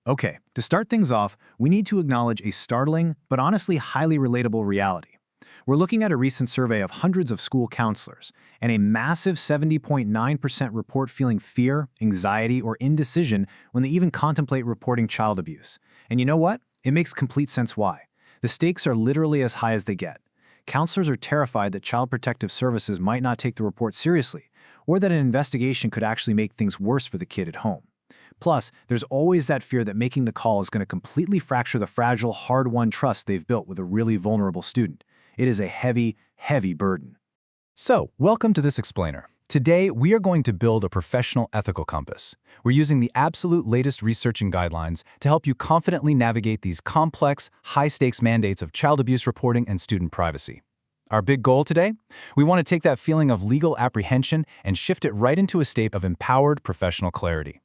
Okay, to start things off, we need to acknowledge a startling, but honestly highly relatable reality. We're looking at a recent survey of hundreds of school counselors, and a massive 70.9% report feeling fear, anxiety, or indecision when they even contemplate reporting child abuse. And you know what? It makes complete sense why. The stakes are literally as high as they get. Counselors are terrified that Child Protective Services might not take the report seriously, or that an investigation could actually make things worse for the kid at home. Plus, there's always that fear that making the call is going to completely fracture the fragile, hard-won trust they've built with a really vulnerable student. It is a heavy, heavy burden. So, welcome to this explainer. Today, we are going to build a professional ethical compass. We're using the absolute latest research and guidelines to help you confidently navigate these complex, high-stakes mandates of child abuse reporting and student privacy. Our big goal today? We want to take that feeling of legal apprehension and shift it right into a state of empowered professional clarity.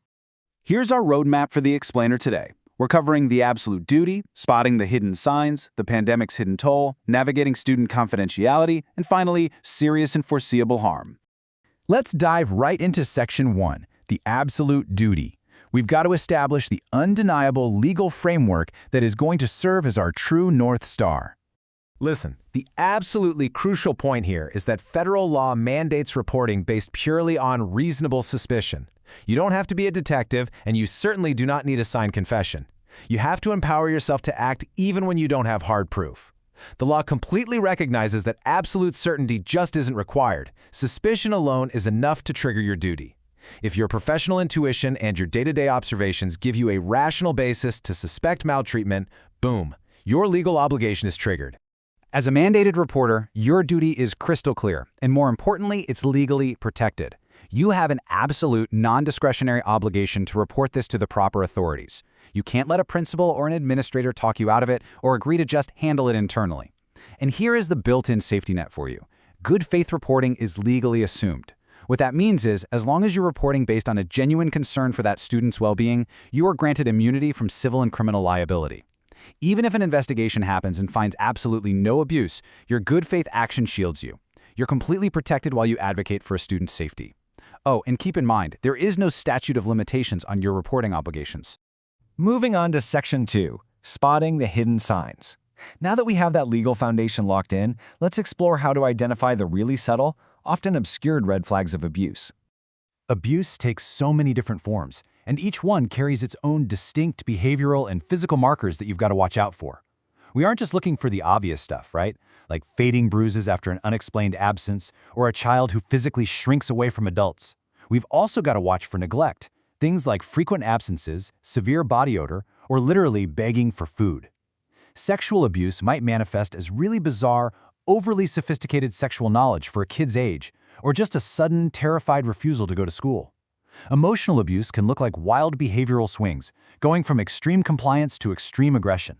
Here's our roadmap for the explainer today. We're covering the absolute duty, spotting the hidden signs, the pandemic's hidden toll, navigating student confidentiality, and finally, serious and foreseeable harm. Let's dive right into Section 1, the absolute duty. We've got to establish the undeniable legal framework that is going to serve as our true North Star. Listen, the absolutely crucial point here is that federal law mandates reporting based purely on reasonable suspicion. You don't have to be a detective, and you certainly do not need a signed confession. You have to empower yourself to act even when you don't have hard proof. The law completely recognizes that absolute certainty just isn't required. Suspicion alone is enough to trigger your duty. If your professional intuition and your day-to-day observations give you a rational basis to suspect maltreatment, boom, your legal obligation is triggered. As a mandated reporter, your duty is crystal clear, and more importantly, it's legally protected. You have an absolute non-discretionary obligation to report this to the proper authorities. You can't let a principal or an administrator talk you out of it or agree to just handle it internally. And here is the built-in safety net for you. Good faith reporting is legally assumed. What that means is, as long as you're reporting based on a genuine concern for that student's well-being, you are granted immunity from civil and criminal liability. Even if an investigation happens and finds absolutely no abuse, your good faith action shields you. You're completely protected while you advocate for a student's safety. Oh, and keep in mind, there is no statute of limitations on your reporting obligations. Moving on to Section 2, spotting the hidden signs. Now that we have that legal foundation locked in, let's explore how to identify the really subtle, often obscured red flags of abuse. Abuse takes so many different forms, and each one carries its own distinct behavioral and physical markers that you've got to watch out for. We aren't just looking for the obvious stuff, right? Like fading bruises after an unexplained absence, or a child who physically shrinks away from adults. We've also got to watch for neglect, things like frequent absences, severe body odor, or literally begging for food. Sexual abuse might manifest as really bizarre, overly sophisticated sexual knowledge for a kid's age, or just a sudden, terrified refusal to go to school. Emotional abuse can look like wild behavioral swings, going from extreme compliance to extreme aggression.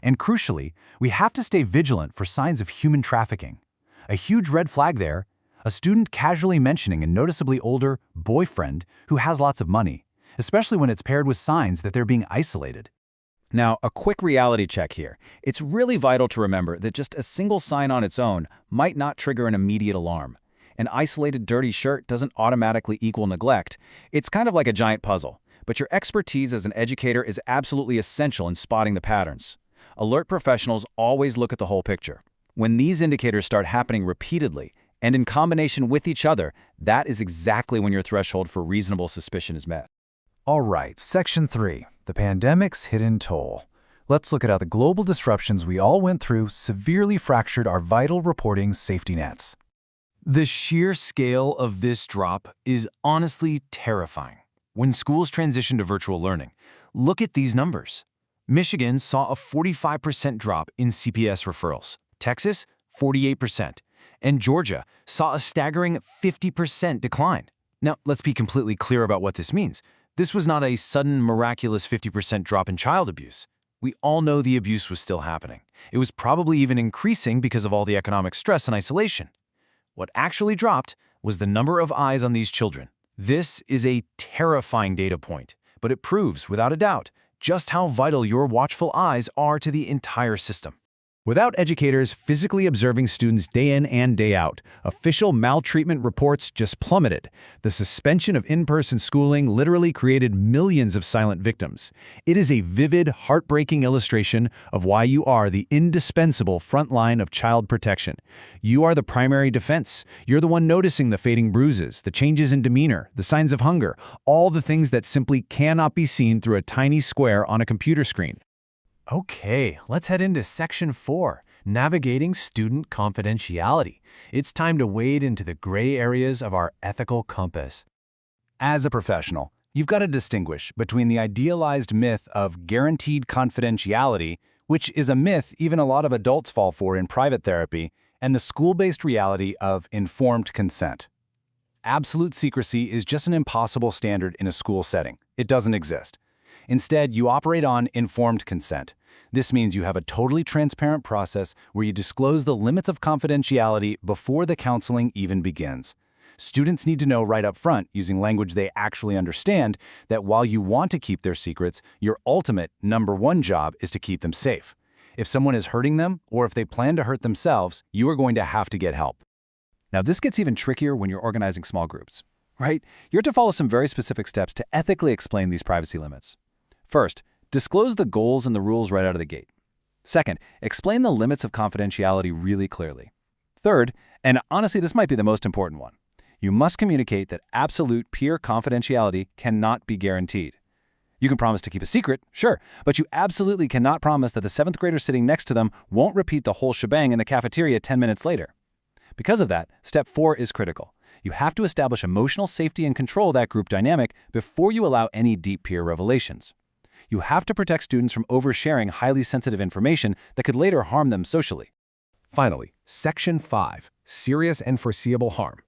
And crucially, we have to stay vigilant for signs of human trafficking. A huge red flag there, a student casually mentioning a noticeably older boyfriend who has lots of money, especially when it's paired with signs that they're being isolated. Now, a quick reality check here. It's really vital to remember that just a single sign on its own might not trigger an immediate alarm. An isolated dirty shirt doesn't automatically equal neglect. It's kind of like a giant puzzle. But your expertise as an educator is absolutely essential in spotting the patterns. Alert professionals always look at the whole picture. When these indicators start happening repeatedly and in combination with each other, that is exactly when your threshold for reasonable suspicion is met. All right, Section 3, the pandemic's hidden toll. Let's look at how the global disruptions we all went through severely fractured our vital reporting safety nets. The sheer scale of this drop is honestly terrifying. When schools transitioned to virtual learning, look at these numbers. Michigan saw a 45% drop in CPS referrals, Texas, 48%, and Georgia saw a staggering 50% decline. Now, let's be completely clear about what this means. This was not a sudden, miraculous 50% drop in child abuse. We all know the abuse was still happening. It was probably even increasing because of all the economic stress and isolation. What actually dropped was the number of eyes on these children. This is a terrifying data point, but it proves, without a doubt, just how vital your watchful eyes are to the entire system. Without educators physically observing students day in and day out, official maltreatment reports just plummeted. The suspension of in-person schooling literally created millions of silent victims. It is a vivid, heartbreaking illustration of why you are the indispensable front line of child protection. You are the primary defense. You're the one noticing the fading bruises, the changes in demeanor, the signs of hunger, all the things that simply cannot be seen through a tiny square on a computer screen. Okay, let's head into Section 4, Navigating Student Confidentiality. It's time to wade into the gray areas of our ethical compass. As a professional, you've got to distinguish between the idealized myth of guaranteed confidentiality, which is a myth even a lot of adults fall for in private therapy, and the school-based reality of informed consent. Absolute secrecy is just an impossible standard in a school setting. It doesn't exist. Instead, you operate on informed consent. This means you have a totally transparent process where you disclose the limits of confidentiality before the counseling even begins. Students need to know right up front, using language they actually understand, that while you want to keep their secrets, your ultimate #1 job is to keep them safe. If someone is hurting them, or if they plan to hurt themselves, you are going to have to get help. Now, this gets even trickier when you're organizing small groups, right? You have to follow some very specific steps to ethically explain these privacy limits. First, disclose the goals and the rules right out of the gate. Second, explain the limits of confidentiality really clearly. Third, and honestly this might be the most important one, you must communicate that absolute peer confidentiality cannot be guaranteed. You can promise to keep a secret, sure, but you absolutely cannot promise that the 7th grader sitting next to them won't repeat the whole shebang in the cafeteria 10 minutes later. Because of that, Step 4 is critical. You have to establish emotional safety and control that group dynamic before you allow any deep peer revelations. You have to protect students from oversharing highly sensitive information that could later harm them socially. Finally, Section 5, Serious and Foreseeable Harm.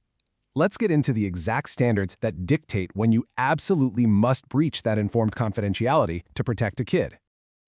Let's get into the exact standards that dictate when you absolutely must breach that informed confidentiality to protect a kid.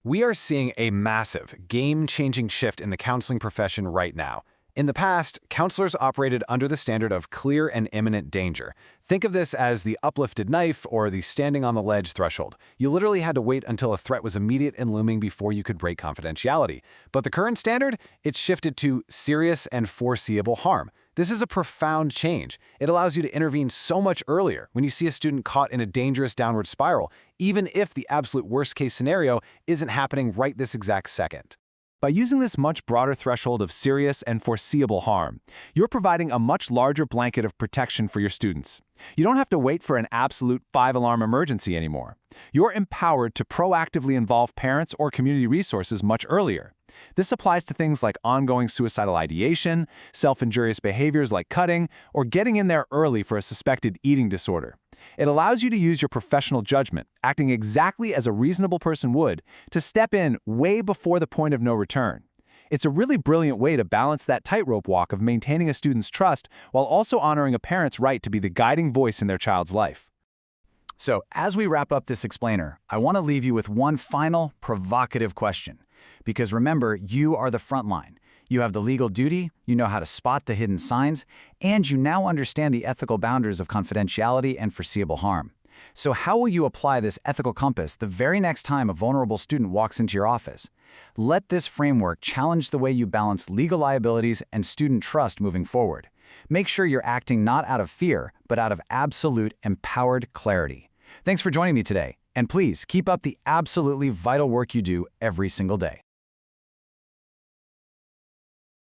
We are seeing a massive, game-changing shift in the counseling profession right now. In the past, counselors operated under the standard of clear and imminent danger. Think of this as the uplifted knife or the standing on the ledge threshold. You literally had to wait until a threat was immediate and looming before you could break confidentiality. But the current standard? It's shifted to serious and foreseeable harm. This is a profound change. It allows you to intervene so much earlier when you see a student caught in a dangerous downward spiral, even if the absolute worst-case scenario isn't happening right this exact second. By using this much broader threshold of serious and foreseeable harm, you're providing a much larger blanket of protection for your students. You don't have to wait for an absolute 5-alarm emergency anymore. You're empowered to proactively involve parents or community resources much earlier. This applies to things like ongoing suicidal ideation, self-injurious behaviors like cutting, or getting in there early for a suspected eating disorder. It allows you to use your professional judgment, acting exactly as a reasonable person would, to step in way before the point of no return. It's a really brilliant way to balance that tightrope walk of maintaining a student's trust while also honoring a parent's right to be the guiding voice in their child's life. So, as we wrap up this explainer, I want to leave you with one final, provocative question. Because remember, you are the front line. You have the legal duty, you know how to spot the hidden signs, and you now understand the ethical boundaries of confidentiality and foreseeable harm. So how will you apply this ethical compass the very next time a vulnerable student walks into your office? Let this framework challenge the way you balance legal liabilities and student trust moving forward. Make sure you're acting not out of fear, but out of absolute, empowered clarity. Thanks for joining me today, and please keep up the absolutely vital work you do every single day.